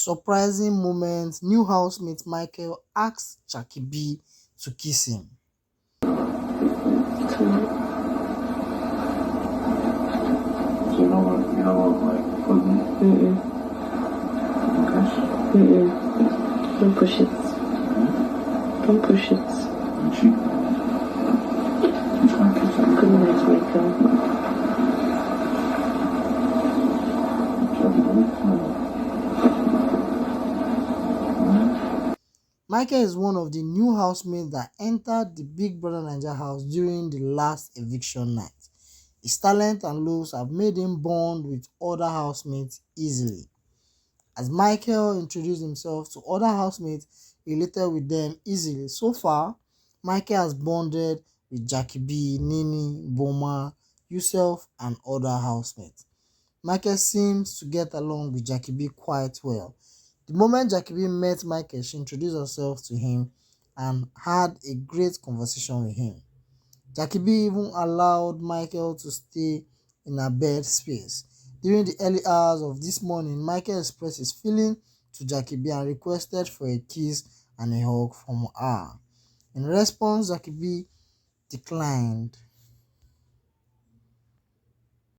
Surprising moment, new housemate Micheal asks Jackie B to kiss him. You know what, like, hug me? Okay. Don't push it. Don't push it. And she, trying to kiss her. Good night, Micheal. Micheal is one of the new housemates that entered the Big Brother NAIJA house during the last eviction night. His talent and looks have made him bond with other housemates easily. As Micheal introduced himself to other housemates, he related with them easily. So far, Micheal has bonded with Jackie B, Nini, Boma, Yusuf, and other housemates. Micheal seems to get along with Jackie B quite well. The moment Jackie B met Micheal, she introduced herself to him and had a great conversation with him. Jackie B even allowed Micheal to stay in her bed space. During the early hours of this morning, Micheal expressed his feeling to Jackie B and requested for a kiss and a hug from her. In response, Jackie B declined.